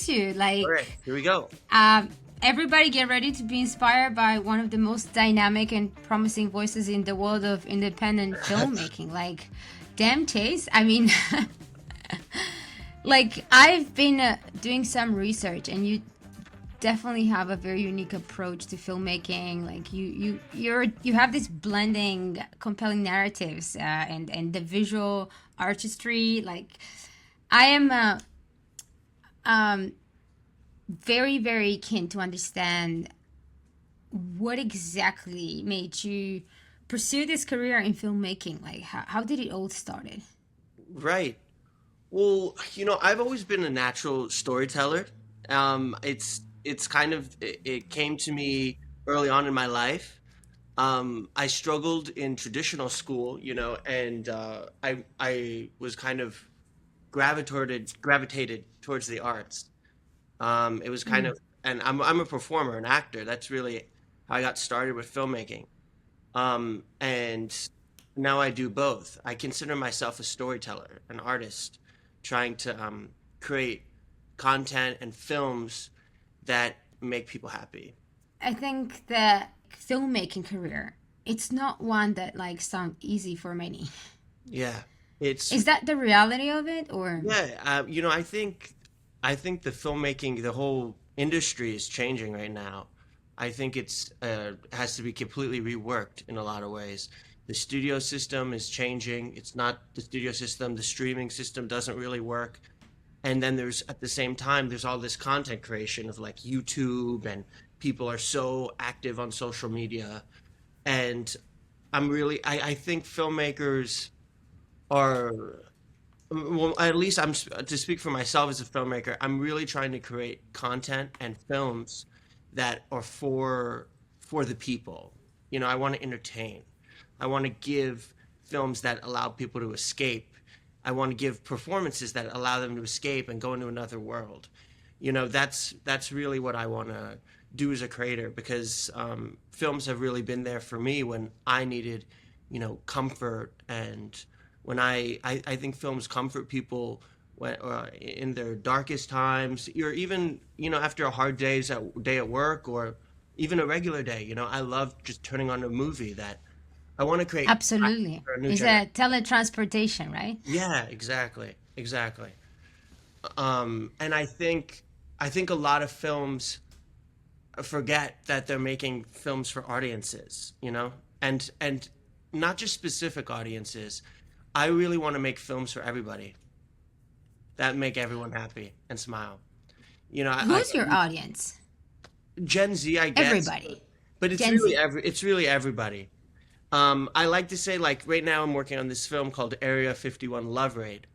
you. All right, here we go. Um, Everybody get ready to be inspired by one of the most dynamic and promising voices in the world of independent filmmaking. Like, damn, Chase. I mean, like, I've been doing some research, and you definitely have a very unique approach to filmmaking. Like, you have this blending compelling narratives and the visual artistry. Like, I am um very, very keen to understand what exactly made you pursue this career in filmmaking. Like, how did it all started? Right. Well, I've always been a natural storyteller. It's kind of it came to me early on in my life. I struggled in traditional school, and I was kind of gravitated towards the arts. It was kind Mm. of, and I'm a performer, an actor. That's really how I got started with filmmaking. And now I do both. I consider myself a storyteller, an artist, trying to create content and films that make people happy. I think the filmmaking career, it's not one that like sound easy for many. Yeah, it's Is that the reality of it, or? yeah. I think the filmmaking, the whole industry is changing right now. I think it's has to be completely reworked in a lot of ways. The studio system is changing. It's not the studio system. The streaming system doesn't really work. And then there's at the same time there's all this content creation of like YouTube, and people are so active on social media. And I think filmmakers are, well, at least to speak for myself as a filmmaker, I'm really trying to create content and films that are for the people. I want to entertain. I want to give films that allow people to escape. I want to give performances that allow them to escape and go into another world. That's really what I want to do as a creator, because films have really been there for me when I needed, comfort. And when I think films comfort people when, in their darkest times, or even, after a hard day at work, or even a regular day. I love just turning on a movie that I want to create Absolutely. for a new It's generation. a teletransportation, right? Yeah, exactly, exactly. And I think a lot of films forget that they're making films for audiences, and not just specific audiences. I really want to make films for everybody that make everyone happy and smile. Who's your audience? Gen Z, I guess, Everybody. but Gen Z. it's really everybody. I like to say, like, right now I'm working on this film called Area 51 Love Raid,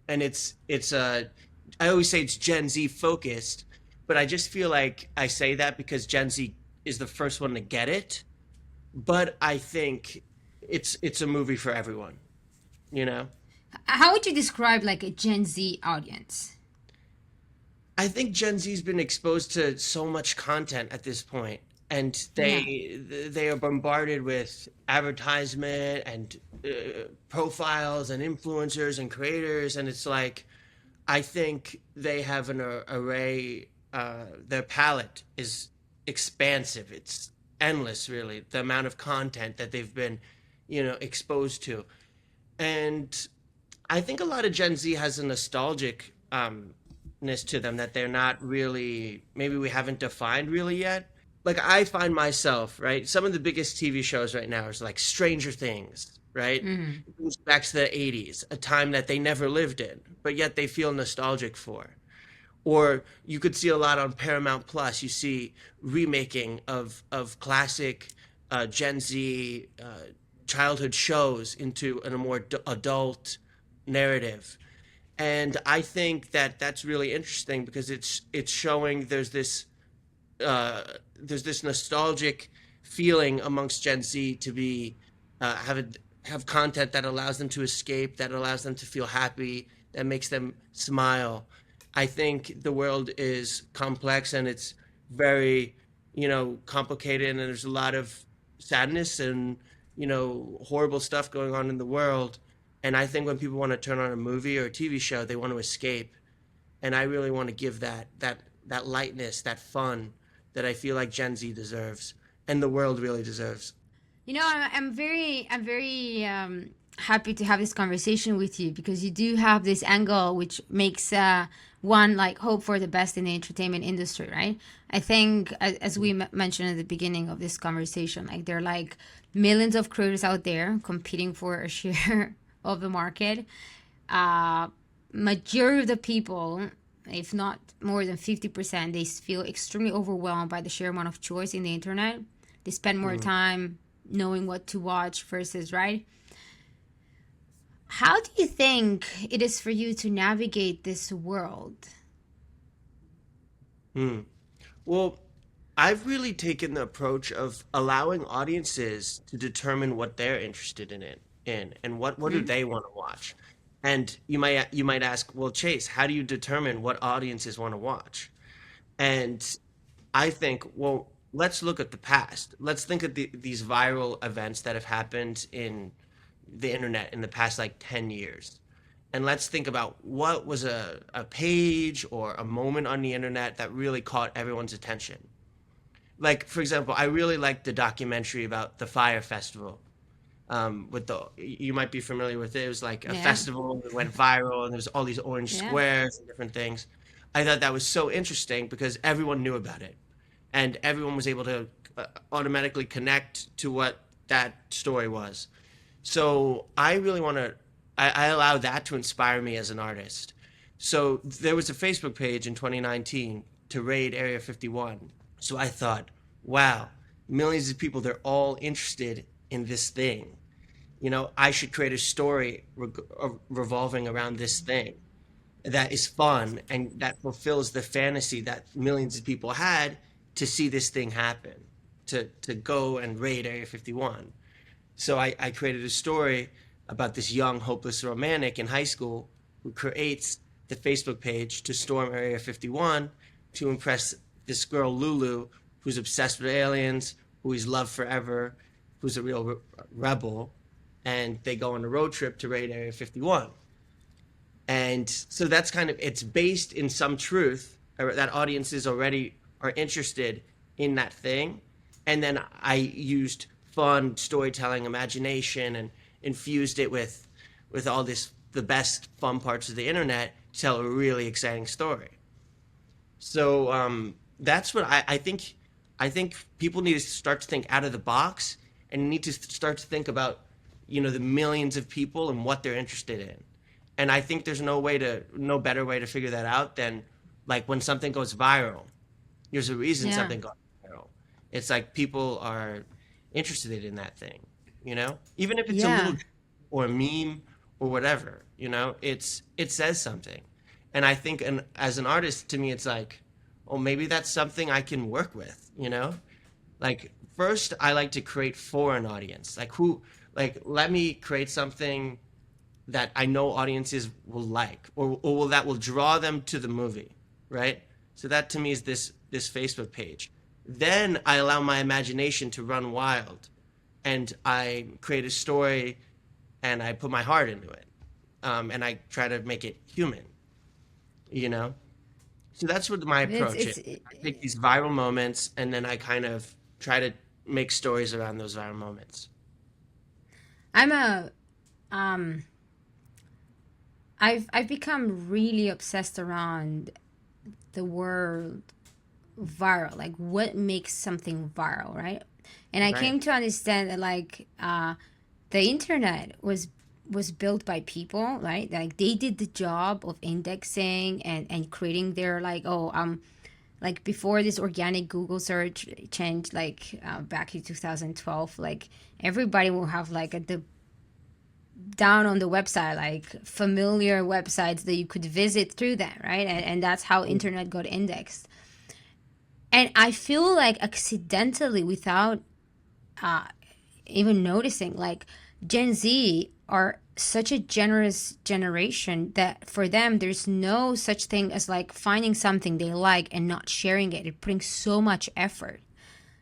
and I always say it's Gen Z focused, but I just feel like I say that because Gen Z is the first one to get it. But I think it's a movie for everyone, you know. How would you describe like a Gen Z audience? I think Gen Z's been exposed to so much content at this point, and Yeah. they are bombarded with advertisement and profiles and influencers and creators, and it's like I think they have an array. Their palette is expansive. It's endless, really. The amount of content that they've been, exposed to, and I think a lot of Gen Z has a nostalgic ness to them that they're not really, maybe we haven't defined really yet. Like, I find myself, right? Some of the biggest TV shows right now is like Stranger Things, right? Hmm. It goes back to the 80s, a time that they never lived in, but yet they feel nostalgic for. Or you could see a lot on Paramount Plus. You see remaking of classic Gen Z childhood shows into a more adult narrative. And I think that that's really interesting because it's showing uh, there's this nostalgic feeling amongst Gen Z to be have content that allows them to escape, that allows them to feel happy, that makes them smile. I think the world is complex and it's very, complicated, and there's a lot of sadness and, horrible stuff going on in the world. And I think when people want to turn on a movie or a TV show, they want to escape. and I really want to give that lightness, that fun that I feel like Gen Z deserves and the world really deserves. You know, I'm very happy to have this conversation with you because you do have this angle which makes one like hope for the best in the entertainment industry, right? I think as we mentioned at the beginning of this conversation, like there are like millions of creators out there competing for a share of the market. Majority of the people, if not more than 50%, they feel extremely overwhelmed by the sheer amount of choice in the internet. They spend more time knowing what to watch versus, right? How do you think it is for you to navigate this world? Well, I've really taken the approach of allowing audiences to determine what they're interested in and what do they want to watch. And you might ask, well, Chase, how do you determine what audiences want to watch? And I think, well, let's look at the past. Let's think of these viral events that have happened in the internet in the past like 10 years. And let's think about what was a page or a moment on the internet that really caught everyone's attention. Like, for example, I really liked the documentary about the Fire Festival. With you might be familiar with it. It was like a Yeah. festival that went viral, and there was all these orange Yeah. squares and different things. I thought that was so interesting because everyone knew about it, and everyone was able to automatically connect to what that story was. So I really want to. I allow that to inspire me as an artist. So there was a Facebook page in 2019 to raid Area 51. So I thought, wow, millions of people, they're all interested in this thing. I should create a story revolving around this thing that is fun and that fulfills the fantasy that millions of people had to see this thing happen, to go and raid Area 51. So I created a story about this young, hopeless romantic in high school who creates the Facebook page to storm Area 51 to impress this girl, Lulu, who's obsessed with aliens, who he's loved forever, who's a real rebel. And they go on a road trip to raid Area 51. And so that's it's based in some truth that audiences already are interested in that thing. And then I used fun storytelling, imagination, and infused it with all the best fun parts of the internet to tell a really exciting story. So that's what I think. I think people need to start to think out of the box and need to start to think about, the millions of people and what they're interested in. And I think there's no better way to figure that out than like when something goes viral. There's a reason Yeah. something got viral. It's like people are interested in that thing, even if it's a Yeah. little or a meme or whatever, it says something. And I think, as an artist, to me, it's like, oh, maybe that's something I can work with. Like, first, I like to create for an audience. Let me create something that I know audiences will like, or that will draw them to the movie, right? So that to me is this Facebook page. Then I allow my imagination to run wild, and I create a story, and I put my heart into it, and I try to make it human, you know. So that's what my It's approach it's is. I take these viral moments, and then I kind of try to make stories around those viral moments. I'm a um I've become really obsessed around the word viral, like what makes something viral, right? And I Right. came to understand that the internet was built by people, right? Like they did the job of indexing and creating their like before this organic Google search changed back in 2012, like everybody will have like the down on the website like familiar websites that you could visit through them, right? And that's how internet got indexed. And I feel like accidentally, without even noticing, like Gen Z are such a generous generation that for them there's no such thing as like finding something they like and not sharing it and putting so much effort,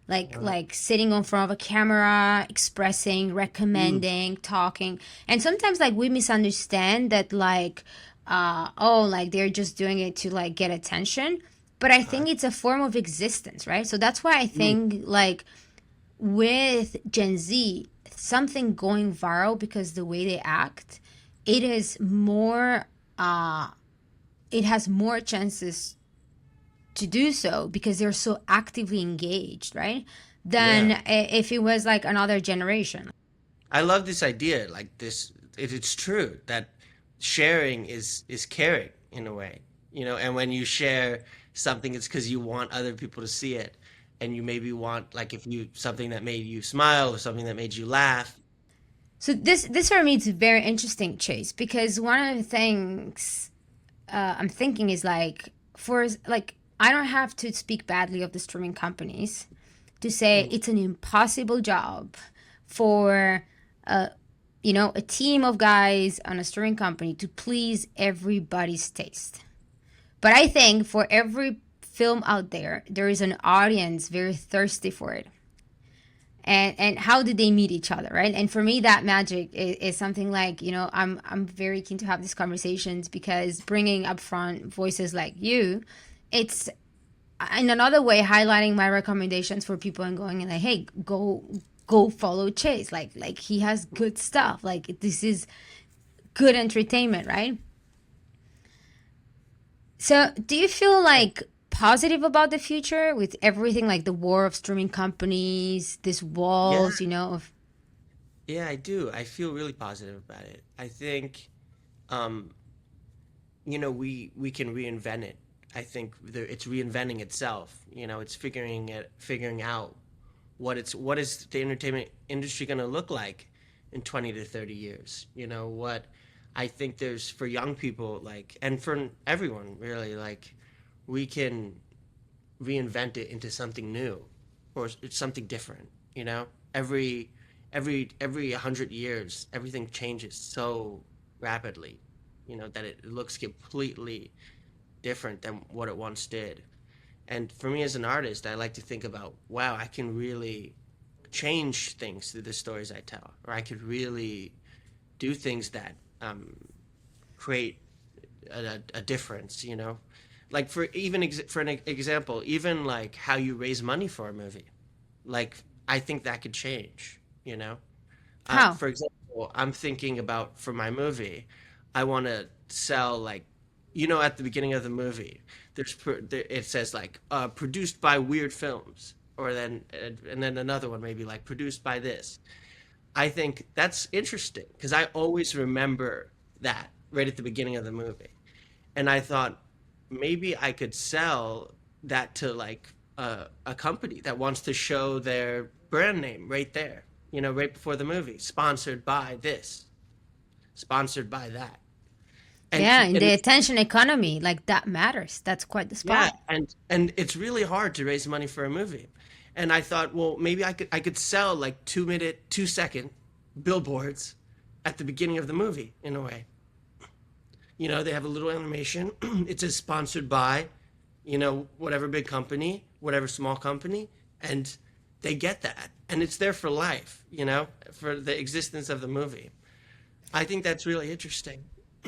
like sitting in front of a camera, expressing, Mm. recommending, talking. And sometimes like we misunderstand that, like oh, like they're just doing it to like get attention. But I Uh, think it's a form of existence, right? So that's why I mm, think like with Gen Z, something going viral because the way they act, it is more, uh, it has more chances to do so because they're so actively engaged, right? Than yeah. if it was like another generation. I love this idea. Like this, it's true that sharing is caring in a way, you know. And when you share something, it's because you want other people to see it, and you maybe want like if you something that made you smile or something that made you laugh. So this for me is very interesting, Chase, because one of the things I'm thinking is like for like I don't have to speak badly of the streaming companies to say Mm, it's an impossible job for you know, a team of guys on a streaming company to please everybody's taste. But I think for every film out there, there is an audience very thirsty for it. And how did they meet each other, right? And for me, that magic is something like, you know, I'm very keen to have these conversations because bringing up front voices like you, it's in another way highlighting my recommendations for people and going and like, hey, go follow Chase. Like he has good stuff. Like this is good entertainment, right? So, do you feel like positive about the future with everything like the war of streaming companies, these yeah, walls, you know, of yeah, I do. I feel really positive about it. I think, um, you know, we can reinvent it. I think it's reinventing itself. You know, it's figuring out what is the entertainment industry going to look like in 20 to 30 years. You know what, I think there's for young people like and for everyone really like we can reinvent it into something new or it's something different. You know, every 100 years everything changes so rapidly, you know, that it looks completely different than what it once did. And for me as an artist, I like to think about, wow, I can really change things through the stories I tell, or I could really do things that create a difference, you know? Like for an example, even like how you raise money for a movie, like I think that could change, you know? how? For example, I'm thinking about for my movie, I want to sell like, you know, at the beginning of the movie, it says like produced by Weird Films, or then and then another one maybe like produced by this. I think that's interesting because I always remember that right at the beginning of the movie, and I thought maybe I could sell that to like a company that wants to show their brand name right there, you know, right before the movie, sponsored by this, sponsored by that, Yeah, in and the it's attention economy, like that matters. That's quite the yeah, spot. and it's really hard to raise money for a movie, and I thought, well, maybe I could sell like 2 minute, 2 second billboards at the beginning of the movie in a way. You know, they have a little animation. It says sponsored by, you know, whatever big company, whatever small company, and they get that. And it's there for life, you know, for the existence of the movie. I think that's really interesting,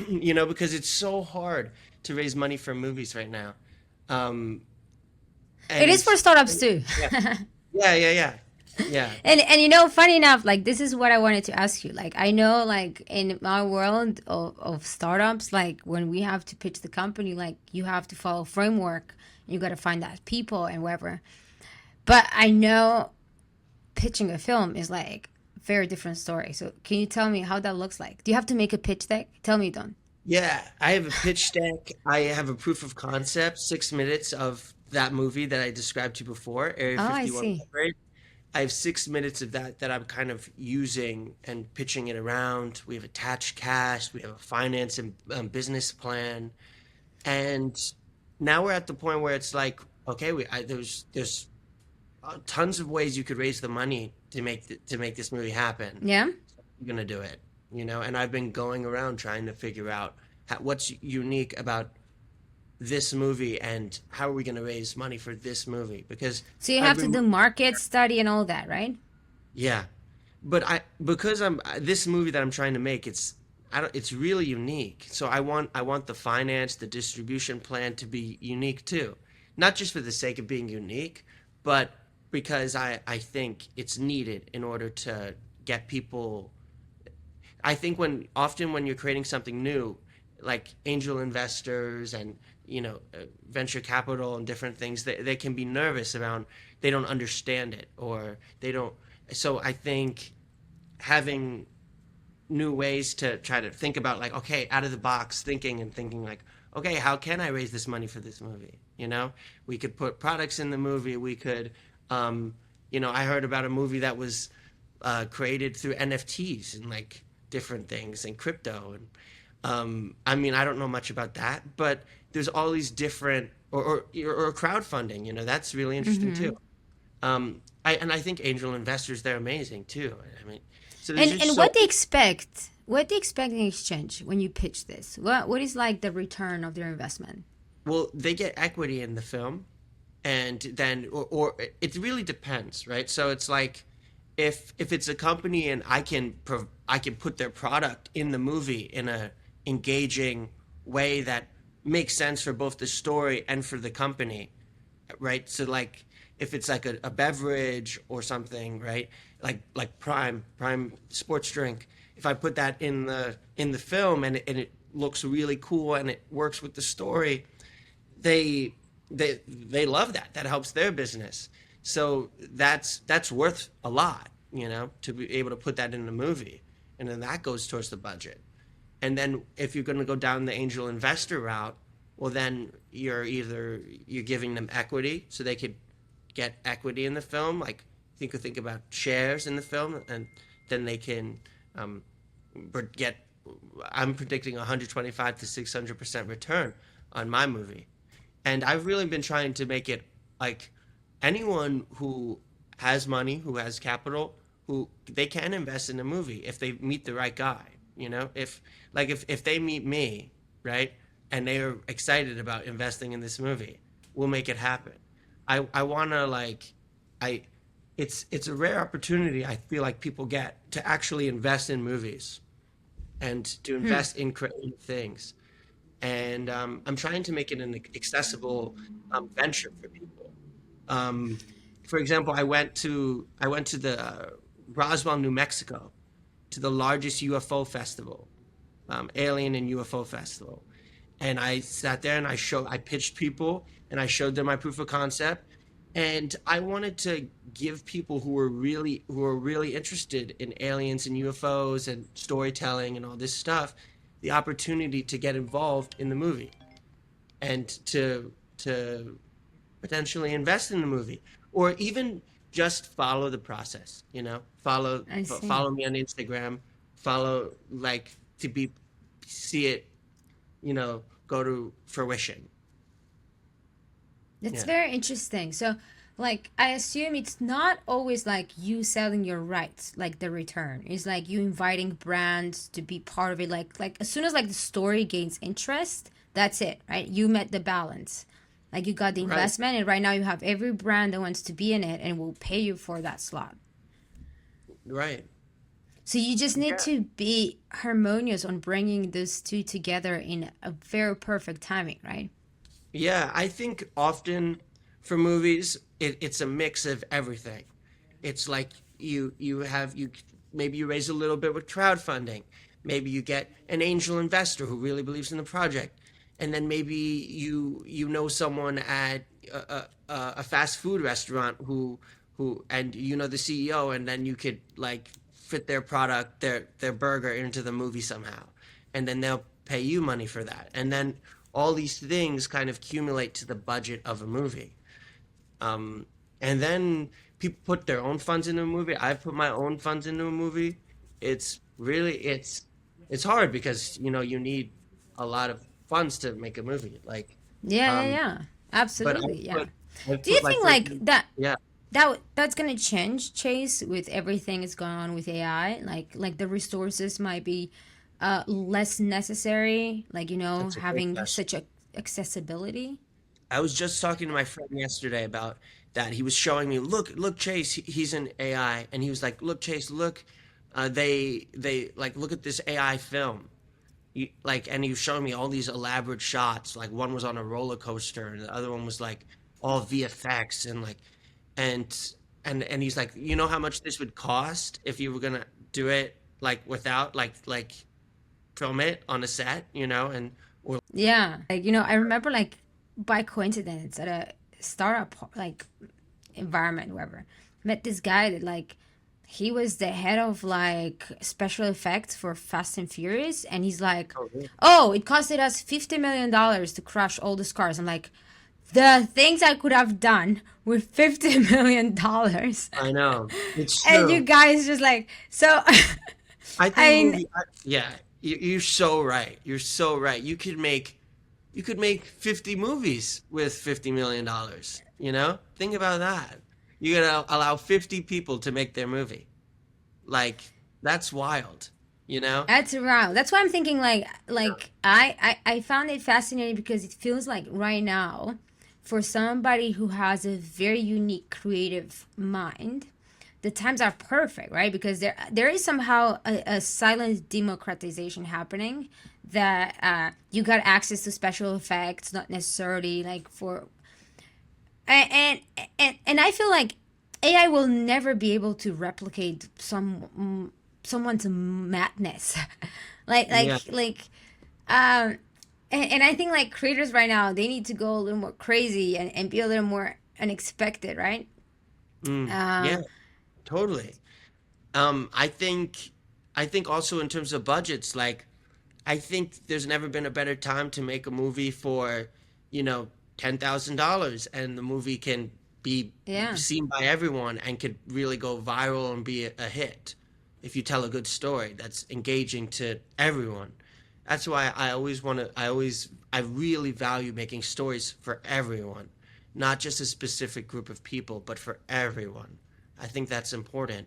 you know, because it's so hard to raise money for movies right now. Um, It is and for startups too. yeah, yeah. Yeah. And you know, funny enough, like this is what I wanted to ask you. Like I know like in my world of startups, like when we have to pitch the company, like you have to follow framework, you got to find that people and whatever. But I know pitching a film is like a very different story. So can you tell me how that looks like? Do you have to make a pitch deck? Tell me, Don. Yeah, I have a pitch deck. I have a proof of concept, 6 minutes of that movie that I described to you before, Area Oh, I 51 see. coverage. I have 6 minutes of that I'm kind of using and pitching it around. We have attached cast, we have a finance and business plan, and now we're at the point where it's like, okay, there's tons of ways you could raise the money to make this movie happen. Yeah. I'm gonna do it, you know. And I've been going around trying to figure out what's unique about this movie and how are we gonna raise money for this movie because So you have every to do market study and all that, right? yeah, but I because I'm this movie that I'm trying to make, it's I don't, it's really unique. So I want the finance, the distribution plan to be unique too. Not just for the sake of being unique, but because I think it's needed in order to get people. I think when you're creating something new, like angel investors and venture capital and different things, they can be nervous around, they don't understand it, or they don't. So I think having new ways to try to think about, like, okay, out of the box thinking, and thinking like, okay, how can I raise this money for this movie? We could put products in the movie. We could, I heard about a movie that was created through NFTs and like different things and crypto. And I mean, I don't know much about that, but there's all these different, or crowdfunding. That's really interesting too. I think angel investors, they're amazing too. I mean, so there's And just so. what they expect in exchange when you pitch this? What is like the return of their investment? Well, they get equity in the film, and then, or it really depends, right? So it's like, if it's a company and I can put their product in the movie in a engaging way that makes sense for both the story and for the company, right? So like, if it's like a beverage or something, right? Like Prime sports drink. If I put that in the film, and it looks really cool and it works with the story, they they love that. That helps their business. So that's worth a lot, to be able to put that in a movie, and then that goes towards the budget. And then if you're going to go down the angel investor route, well, then you're giving them equity, so they could get equity in the film. Like, think about shares in the film, and then they can get. I'm predicting 125 to 600% return on my movie, and I've really been trying to make it like anyone who has money, who has capital, who they can invest in a movie if they meet the right guy. If they meet me, right, and they are excited about investing in this movie, we'll make it happen. I want to, like, I it's a rare opportunity, I feel like, people get to actually invest in movies and to invest in creative things. And I'm trying to make it an accessible venture for people. Um, for example, I went to the Roswell, New Mexico, to the largest UFO festival, alien and UFO festival. And I sat there and I pitched people and I showed them my proof of concept. And I wanted to give people who were really interested in aliens and UFOs and storytelling and all this stuff the opportunity to get involved in the movie, and to potentially invest in the movie, or even just follow the process. Follow I see. follow me on Instagram, follow, like, to be see it, go to fruition. That's Yeah. very interesting. So, like, I assume it's not always like you selling your rights, like the return. It's like you inviting brands to be part of it. Like as soon as like the story gains interest, that's it, right? You met the balance. Like you got the Right. investment, and right now you have every brand that wants to be in it and will pay you for that slot. Right. So you just need Yeah. to be harmonious on bringing those two together in a very perfect timing, right? Yeah, I think often for movies, it's a mix of everything. It's like you maybe you raise a little bit with crowdfunding. Maybe you get an angel investor who really believes in the project, and then maybe you know someone at a fast food restaurant who and you know the CEO, and then you could, like, fit their product, their burger, into the movie somehow, and then they'll pay you money for that, and then all these things kind of accumulate to the budget of a movie. And then people put their own funds into a movie. I've put my own funds into a movie. It's hard because you need a lot of funds to make a movie. Like, Yeah, yeah, um, yeah. but Absolutely, yeah. I've Do you put, like, think for like example, that yeah, that's gonna change, Chase, with everything that's going on with AI? Like the resources might be less necessary, like that's a great having question. such a accessibility. I was just talking to my friend yesterday about that. He was showing me, look, Chase, he's in AI, and he was like, look, Chase, look, they like, look at this AI film. and he was showing me all these elaborate shots. Like one was on a roller coaster, and the other one was like all VFX, and like, and and he's like, you know how much this would cost if you were gonna do it like without like film it on a set, and or Yeah. Like, I remember like by coincidence at a startup like environment, wherever, met this guy that like he was the head of like special effects for Fast and Furious, and he's like, oh, really? "Oh, it costed us $50 million to crush all the cars." I'm like, the things I could have done with $50 million, I know it's and you true. guys just like so. I think I yeah, you're so right. You're so right. You could make 50 movies with $50 million. Think about that. You gotta allow 50 people to make their movie. Like that's wild. You know? That's around. That's why I'm thinking like I found it fascinating because it feels like right now, for somebody who has a very unique creative mind, the times are perfect, right? Because there is somehow a silent democratization happening, that you got access to special effects, not necessarily like for and and I feel like AI will never be able to replicate someone's madness. like like Yeah. like um and I think like creators right now, they need to go a little more crazy and be a little more unexpected, right? Yeah, um totally. I think also in terms of budgets, like I think there's never been a better time to make a movie for, you know, $10,000, and the movie can be yeah. seen by everyone and could really go viral and be a hit if you tell a good story that's engaging to everyone. That's why I really value making stories for everyone, not just a specific group of people, but for everyone. I think that's important.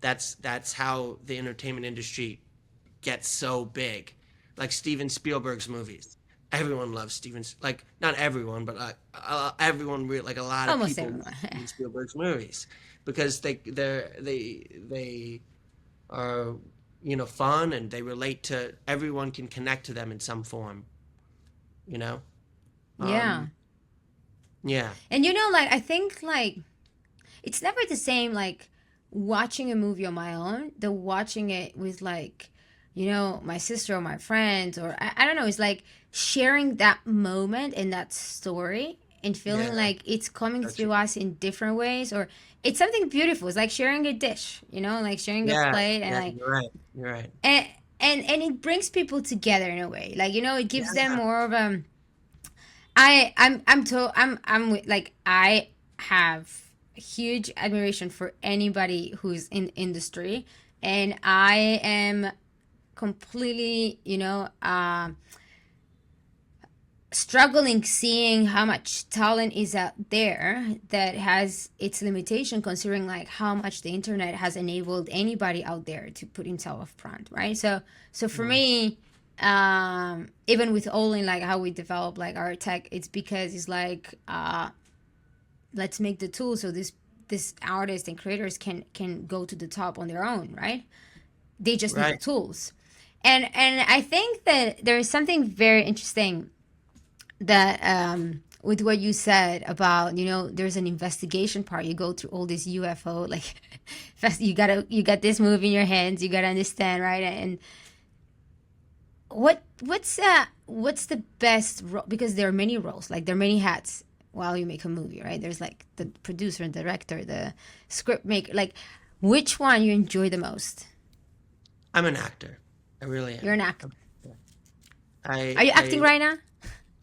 That's how the entertainment industry gets so big. Like Steven Spielberg's movies. Everyone loves like not everyone, but everyone like a lot of Almost people love everyone. Steven Spielberg's movies because they are fun, and they relate to everyone, can connect to them in some form. You know, Yeah. um, yeah, And like I think like it's never the same like watching a movie on my own, the watching it with like my sister or my friends, or I don't know, it's like sharing that moment and that story and feeling yeah, like it's coming that's through us in different ways, or it's something beautiful. It's like sharing a dish, like sharing a yeah, plate, and yeah. like You're right. You're right. and and it brings people together in a way, like it gives them Yeah, more of a like I have huge admiration for anybody who's in industry, and I am completely struggling seeing how much talent is out there that has its limitation, considering like how much the internet has enabled anybody out there to put himself up front, right? So for right. me, even with Olyn, like how we develop like our tech, it's because it's like let's make the tool so this artists and creators can go to the top on their own, right? They just need the Right. tools. And I think that there is something very interesting that with what you said about there's an investigation part. You go through all this UFO like first you got this movie in your hands, you gotta understand, right? And what's the best role, because there are many roles, like there are many hats while you make a movie, right? There's like the producer and director, the script maker, like which one you enjoy the most? I'm an actor. I really You're am. an actor. I Are you acting I right now?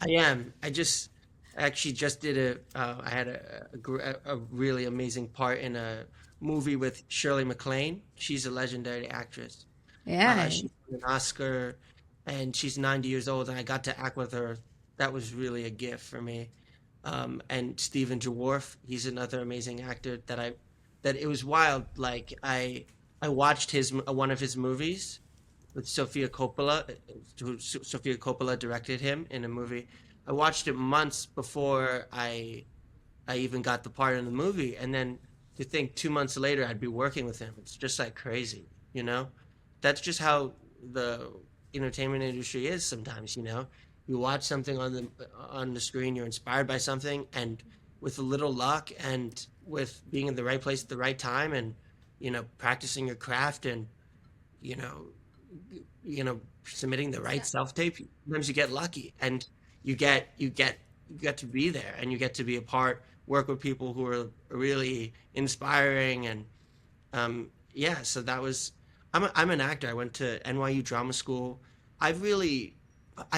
I am. I actually just did I had a really amazing part in a movie with Shirley MacLaine. She's a legendary actress. Yeah. She won an Oscar, and she's 90 years old, and I got to act with her. That was really a gift for me. And Stephen Jaworth, he's another amazing actor that it was wild. Like I watched one of his movies with Sofia Coppola. Sofia Coppola directed him in a movie. I watched it months before I even got the part in the movie, and then to think 2 months later I'd be working with him. It's just like crazy. That's just how the entertainment industry is sometimes, you watch something on the screen, you're inspired by something, and with a little luck and with being in the right place at the right time, and practicing your craft, and you know submitting the right self tape, sometimes you get lucky, and you get to be there, and you get to be a part, work with people who are really inspiring. And yeah, so that was, I'm an actor. I went to NYU drama school. I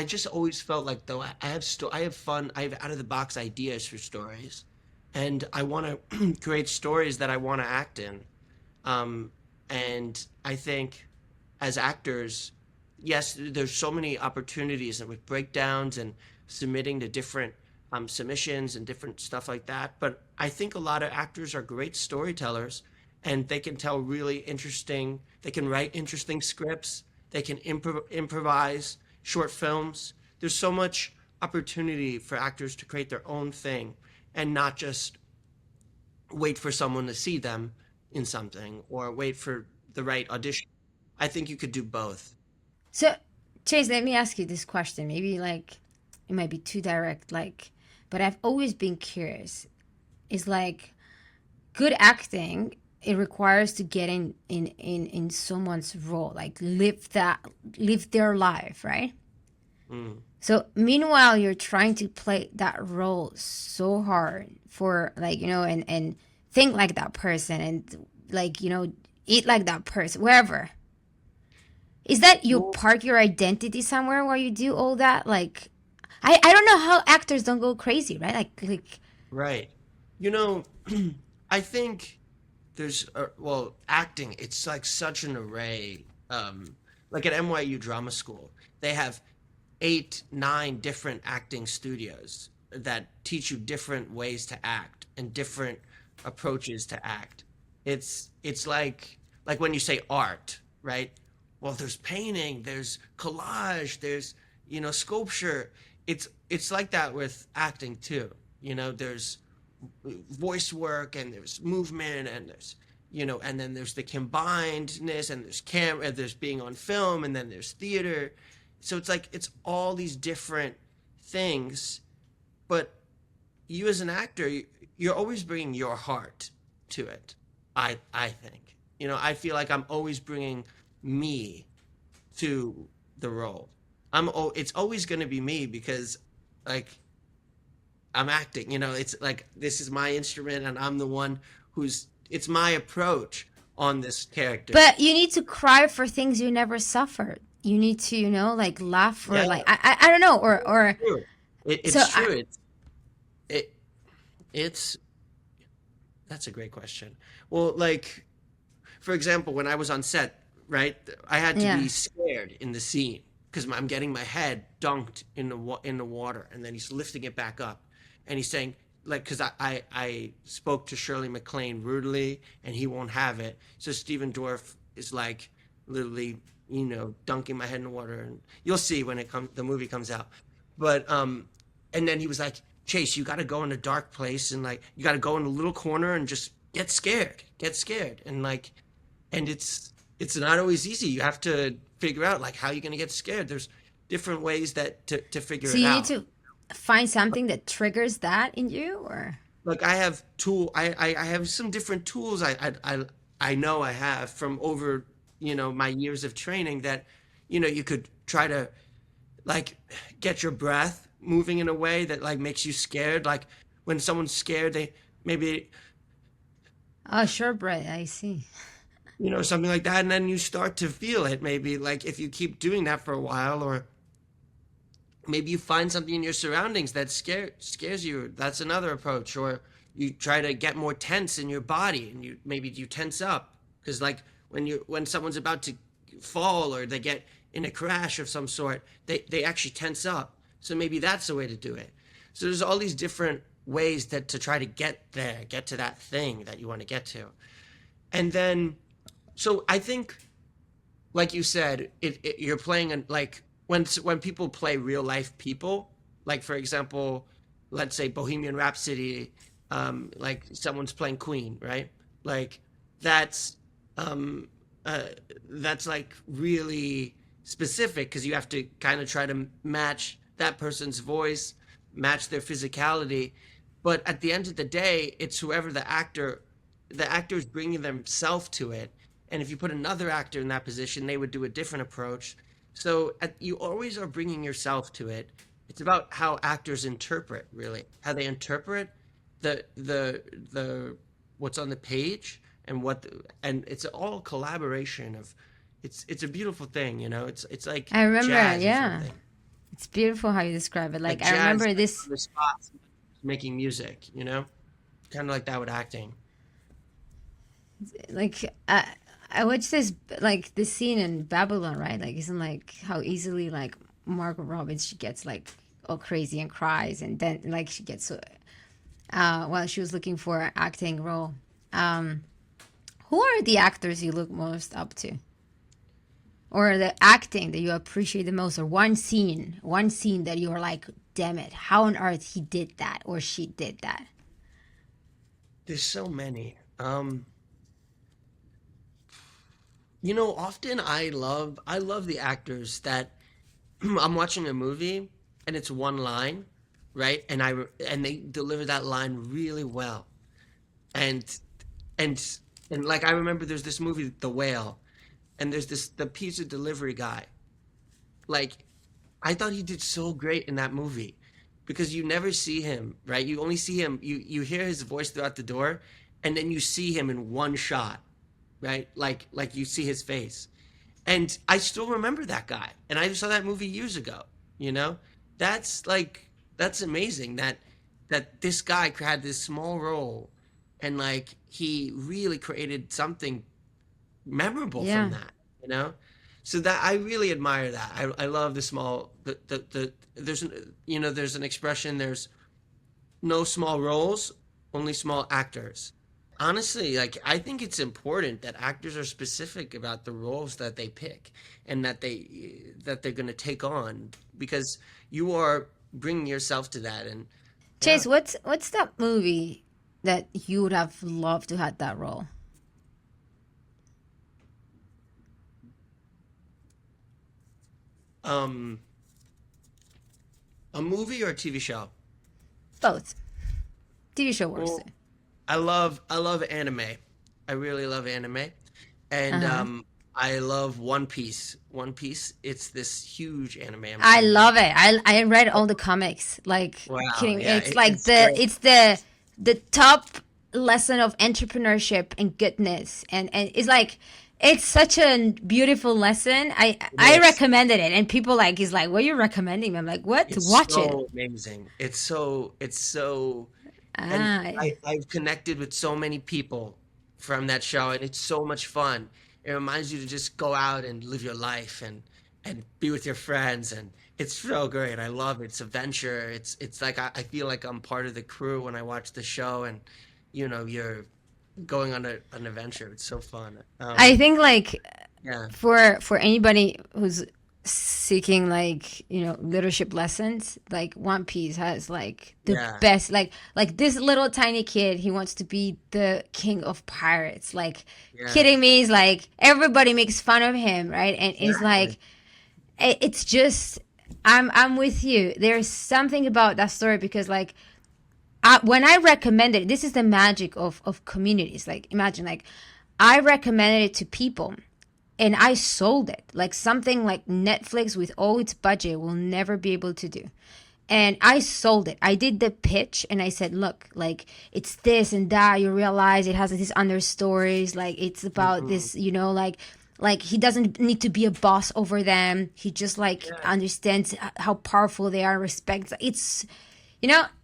just always felt like, though, I have fun, I have out of the box ideas for stories, and I want to create stories that I want to act in. And I think as actors, yes, there's so many opportunities, and with breakdowns and submitting to different submissions and different stuff like that. But I think a lot of actors are great storytellers, and they can tell really interesting, they can write interesting scripts, they can improvise short films. There's so much opportunity for actors to create their own thing and not just wait for someone to see them in something or wait for the right audition. I think you could do both. So, Chase, let me ask you this question. Maybe like it might be too direct, like, but I've always been curious. It's like good acting. It requires to get in someone's role, like live their life, right? Mm. So meanwhile, you're trying to play that role so hard for like and think like that person and like eat like that person wherever. Is that you Well, park your identity somewhere while you do all that? Like, I don't know how actors don't go crazy, right? Like right. You know, I think well, acting, it's like such an array. Like at NYU drama school, they have 8, 9 different acting studios that teach you different ways to act and different approaches to act. It's like when you say art, right? Well, there's painting, there's collage, there's sculpture. It's like that with acting too. There's voice work, and there's movement, and there's and then there's the combinedness, and there's camera, there's being on film, and then there's theater. So it's like it's all these different things, but you as an actor, you're always bringing your heart to it. I think I feel like I'm always bringing me to the role. It's always going to be me, because like I'm acting. It's like this is my instrument, and I'm the one it's my approach on this character. but you need to cry for things you never suffered. You need to, like laugh for Yeah, like I don't know or true. so It's true. It it's That's a great question. Well, like, for example, when I was on set, right, I had to yeah. be scared in the scene because I'm getting my head dunked in the water, and then he's lifting it back up, and he's saying, like, because I spoke to Shirley MacLaine rudely, and he won't have it. So Stephen Dorff is like literally, dunking my head in the water, and you'll see when the movie comes out. But and then he was like, Chase, you got to go in a dark place, and like you got to go in a little corner and just get scared, and like, and it's not always easy. You have to figure out like how you're gonna get scared. There's different ways that to figure So it you need out. to find something that triggers that in you, or Like I have I have some different tools I know I have from over my years of training that you could try to like get your breath moving in a way that like makes you scared. Like when someone's scared, they maybe oh, sure, Brett, I see. something like that, and then you start to feel it. Maybe like if you keep doing that for a while, or maybe you find something in your surroundings that scares you. That's another approach. Or you try to get more tense in your body, and you tense up because like when someone's about to fall or they get in a crash of some sort, they actually tense up. So maybe that's the way to do it. So there's all these different ways that to try to get to that thing that you want to get to. And then so I think, like you said, you're playing like when people play real life people, like for example, let's say Bohemian Rhapsody, like someone's playing Queen, right? Like that's um, that's like really specific because you have to kind of try to match that person's voice, match their physicality. But at the end of the day, it's whoever the actor is bringing themselves to it. And if you put another actor in that position, they would do a different approach. So you always are bringing yourself to it. It's about how actors interpret, really, how they interpret the what's on the page and and it's all collaboration of. It's a beautiful thing, you know. It's like I remember, jazz or yeah. something. It's beautiful how you describe it. Like Like I jazz remember this. on the spot, making music, you know, kind of like that with acting. Like I watched this like this scene in Babylon, right? Like isn't like how easily like Margot Robbie she gets like all crazy and cries, and then like she gets so while she was looking for an acting role. Who are the actors you look most up to, or the acting that you appreciate the most, or one scene that you are like, damn it, how on earth he did that or she did that? There's so many. You know, often I love the actors that I'm watching a movie and it's one line, right? And they deliver that line really well. And and and like I remember there's this movie The Whale, and there's this the pizza delivery guy. Like I thought he did so great in that movie because you never see him, right? You only see him, you hear his voice throughout the door, and then you see him in one shot, right? Like you see his face. And I still remember that guy. And I saw that movie years ago, you know? That's like that's amazing that this guy had this small role and like he really created something memorable from Yeah. that, you know? So that I really admire that. I love the small there's there's an expression, there's no small roles, only small actors. Honestly, like I think it's important that actors are specific about the roles that they pick and that they're going to take on because you are bringing yourself to that and yeah. Chase, what's that movie that you would have loved to have that role? Um a movie or a TV show? Both. TV show works Well, too. I love anime. I really love anime. And Uh-huh. I love One Piece. One Piece, it's this huge anime. I'm I telling you. love it. I read all the comics. Like Wow, kidding me. yeah, It's like it's great. the top lesson of entrepreneurship and goodness, and it's like it's such a beautiful lesson. It I is. recommended it, and people like he's like, "What are you recommending me?" I'm like, "What? It's Watch it." so amazing. It's so and Ah, I've connected with so many people from that show and it's so much fun. It reminds you to just go out and live your life and be with your friends and it's so great. I love it. It's adventure. It's like I feel like I'm part of the crew when I watch the show and you're going on an adventure. It's so fun. I think like Yeah. for anybody who's seeking like leadership lessons, like One Piece has like the Yeah. best, like this little tiny kid, he wants to be the king of pirates, like Yeah. kidding me, he's like everybody makes fun of him, right? And it's Exactly. like it's just I'm with you. There's something about that story because like when I recommended it, this is the magic of communities. Like imagine like I recommended it to people and I sold it like something like Netflix with all its budget will never be able to do. And I sold it. I did the pitch and I said, look, like it's this and that. You realize it has these understories. Like it's about Hmm. this, like he doesn't need to be a boss over them. He just like Yeah. understands how powerful they are, respects.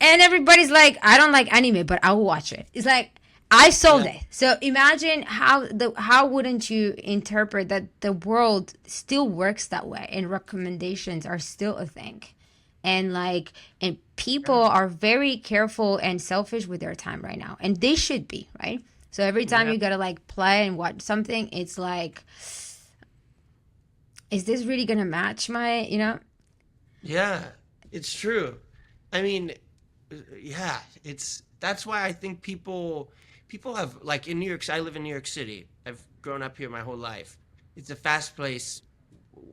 And everybody's like, I don't like anime, but I'll watch it. It's like I sold Yeah. it. So imagine how wouldn't you interpret that the world still works that way and recommendations are still a thing. And people Yeah. are very careful and selfish with their time right now. And they should be, right? So every time Yeah. you gotta like play and watch something, it's like, is this really gonna match my? Yeah. It's true. I mean, yeah, it's that's why I think people have like in New York. I live in New York City. I've grown up here my whole life. It's a fast place,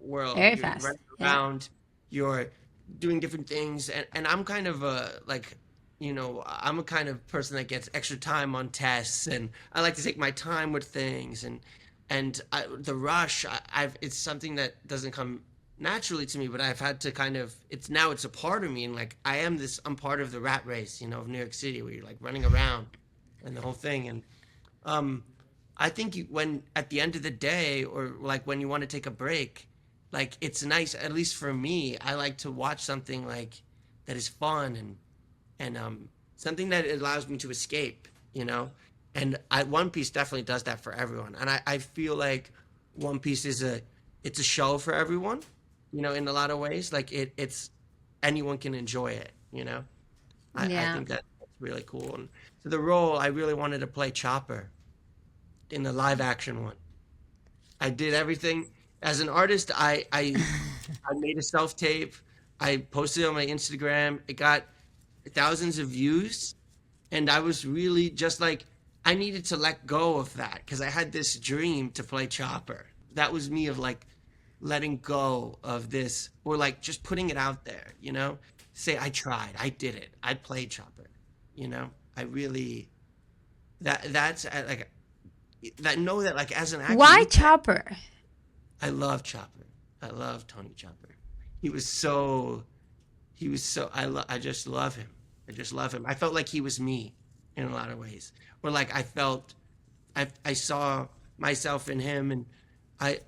world. Very You're fast. running Yeah. around, you're doing different things, and I'm kind of I'm a kind of person that gets extra time on tests, and I like to take my time with things, the rush. It's something that doesn't come naturally to me, but I've had to kind of. It's a part of me, and like I'm part of the rat race, of New York City, where you're like running around, and the whole thing, and um, I think when at the end of the day, or like when you want to take a break, like it's nice. At least for me, I like to watch something like that is fun and something that allows me to escape. And One Piece definitely does that for everyone. And I feel like One Piece it's a show for everyone. In a lot of ways, like it's anyone can enjoy it. I Yeah. think that's really cool. And so the role I really wanted to play Chopper in the live action one. I did everything as an artist. I made a self tape. I posted it on my Instagram. It got thousands of views, and I was really just like I needed to let go of that because I had this dream to play Chopper. That was me of like letting go of this or like just putting it out there. Say I tried, I did it, I played Chopper. I really that's like that know that like as an actor Why you can. Chopper? I love Chopper. I love Tony Chopper. He was so I just love him. I just love him. I felt like he was me in a lot of ways. Or like I saw myself in him, and I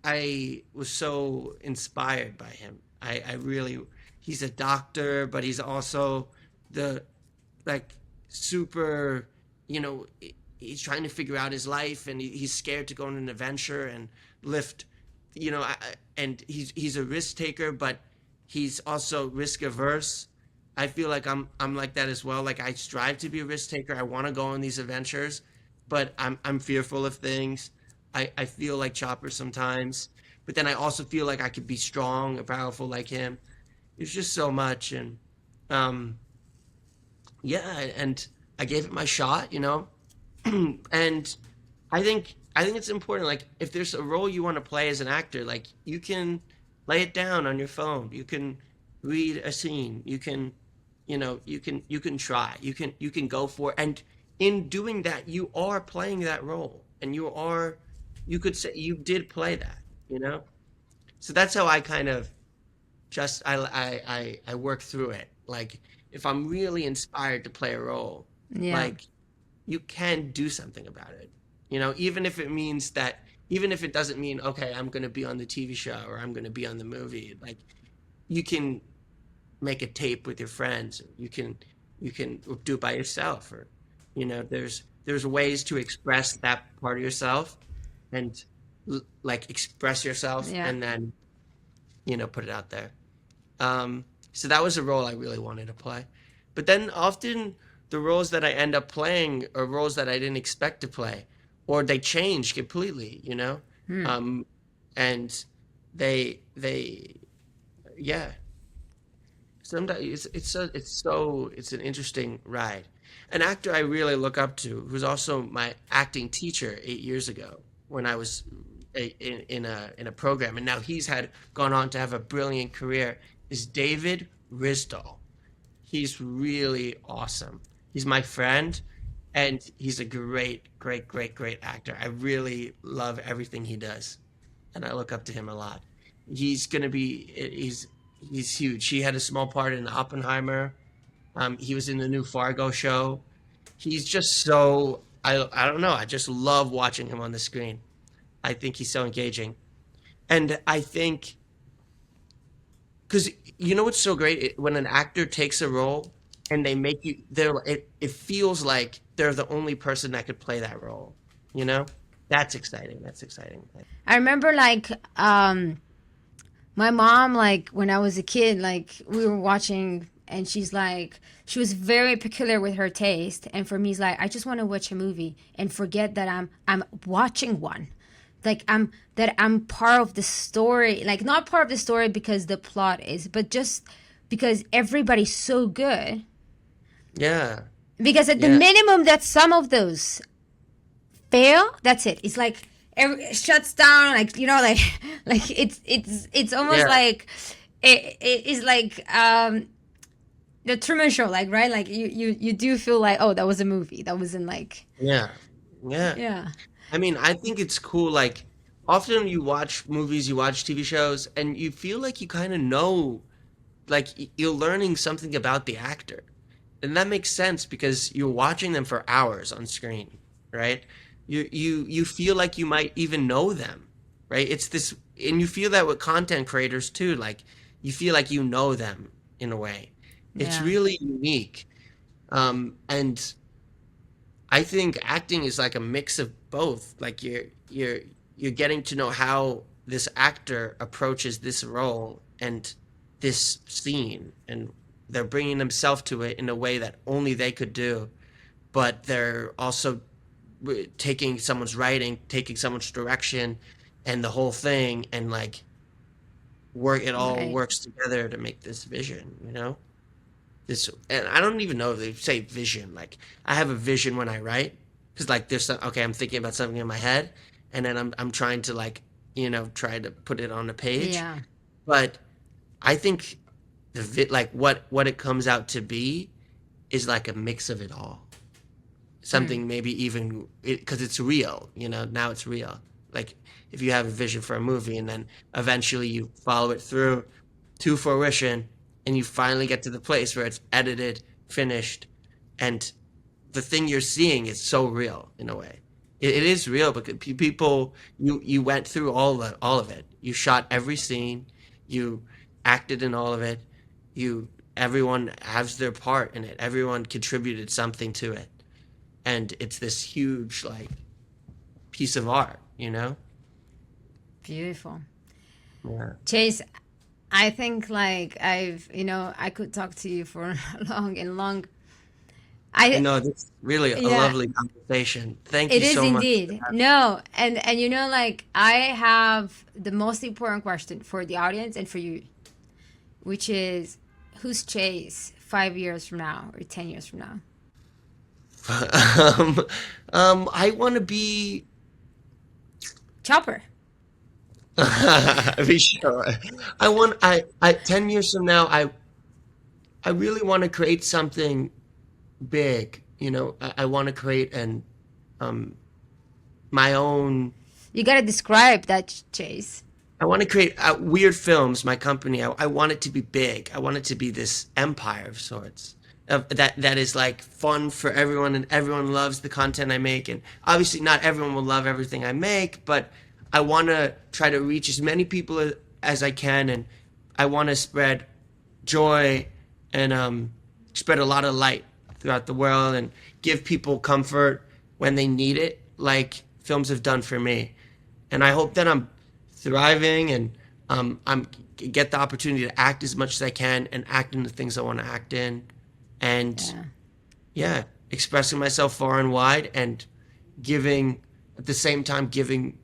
I was so inspired by him. I really he's a doctor, but he's also the like super, he's trying to figure out his life, and he's scared to go on an adventure and lift, and he's a risk taker, but he's also risk averse. I feel like I'm like that as well. Like I strive to be a risk taker. I want to go on these adventures, but I'm fearful of things. I feel like Chopper sometimes, but then I also feel like I could be strong and powerful like him. It's just so much, and um, yeah, and I gave it my shot. And I think it's important. Like if there's a role you want to play as an actor, like you can lay it down on your phone. You can read a scene. You can try. You can go for it. And in doing that, you are playing that role, and you could say you did play that. So that's how I kind of just I work through it. Like if I'm really inspired to play a role, Yeah. like you can do something about it. Even if it means that, even if it doesn't mean, okay, I'm going to be on the TV show or I'm going to be on the movie, like you can make a tape with your friends. Or you can do it by yourself, or there's ways to express that part of yourself and like express yourself Yeah. and then put it out there. So that was a role I really wanted to play. But then often the roles that I end up playing are roles that I didn't expect to play, or they change completely. Hmm. And they yeah. Sometimes it's an interesting ride. An actor I really look up to, who's also my acting teacher 8 years ago when I was in a program, and now he's had gone on to have a brilliant career, is David Risdall. He's really awesome. He's my friend, and he's a great, great, great, great actor. I really love everything he does, and I look up to him a lot. He's huge. He had a small part in Oppenheimer. He was in the new Fargo show. He's just so I don't know. I just love watching him on the screen. I think he's so engaging, and I think because what's so great when an actor takes a role and they make you it feels like they're the only person that could play that role. You know, that's exciting. I remember like my mom, like when I was a kid, like we were watching and she was very peculiar with her taste, and for me it's like I just want to watch a movie and forget that I'm watching one. Like I'm part of the story, like not part of the story because the plot is, but just because everybody's so good. Yeah, Because at the yeah, minimum that some of those fail, that's it. It's like shuts down, like, you know, like like it's almost Yeah. like it is like the Truman Show, like, right, like you do feel like, oh, that was a movie, that wasn't like, Yeah. Yeah. yeah, I mean, I think it's cool. Like, often you watch movies, you watch TV shows, and you feel like you kind of know, like, you're learning something about the actor. And that makes sense because you're watching them for hours on screen, right? You feel like you might even know them, right? It's this, and you feel that with content creators too. Like, you feel like you know them in a way. It's yeah, really unique. And I think acting is like a mix of both. Like, you're getting to know how this actor approaches this role and this scene, and they're bringing themselves to it in a way that only they could do. But they're also taking someone's writing, taking someone's direction, and the whole thing, and like work. It all right, works together to make this vision. You know. This, and I don't even know if they say vision. Like, I have a vision when I write, because like there's some, okay, I'm thinking about something in my head, and then I'm trying to, like, try to put it on a page. yeah, But I think like what it comes out to be is like a mix of it all. mm, Something maybe even because it's real. Now it's real. Like, if you have a vision for a movie and then eventually you follow it through to fruition, and you finally get to the place where it's edited, finished, and the thing you're seeing is so real in a way. It is real because people, you went through all of it. You shot every scene, you acted in all of it. You Everyone has their part in it. Everyone contributed something to it, and it's this huge, like, piece of art. beautiful. Yeah. Chase, I think like I could talk to you for long and long. I I know this is really a Yeah, lovely conversation. Thank it you is so much. indeed. No, and like I have the most important question for the audience and for you, which is, who's Chase 5 years from now or 10 years from now? um, I want to be. Chopper. Be sure. I 10 years from now, I really want to create something big. I want to create um, my own. You gotta describe that, Chase. I want to create weird films. My company. I want it to be big. I want it to be this empire of sorts. That is like fun for everyone, and everyone loves the content I make. And obviously, not everyone will love everything I make, but I want to try to reach as many people as I can, and I want to spread joy and spread a lot of light throughout the world, and give people comfort when they need it, like films have done for me. And I hope that I'm thriving, and I'm get the opportunity to act as much as I can, and act in the things I want to act in, and Yeah. yeah, expressing myself far and wide, and giving at the same time, giving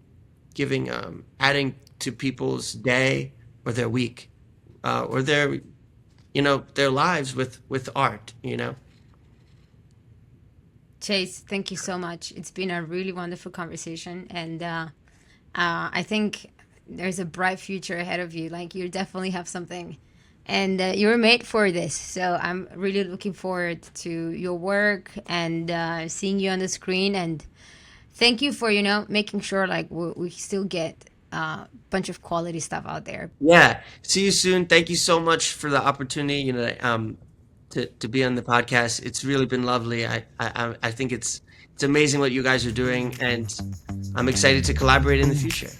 adding to people's day or their week, or their lives with art. Chase, thank you so much. It's been a really wonderful conversation, and I think there's a bright future ahead of you. Like, you definitely have something, and you were made for this. So I'm really looking forward to your work and seeing you on the screen. And thank you for making sure like we still get a bunch of quality stuff out there. Yeah, see you soon. Thank you so much for the opportunity, to be on the podcast. It's really been lovely. I think it's amazing what you guys are doing, and I'm excited to collaborate in the future.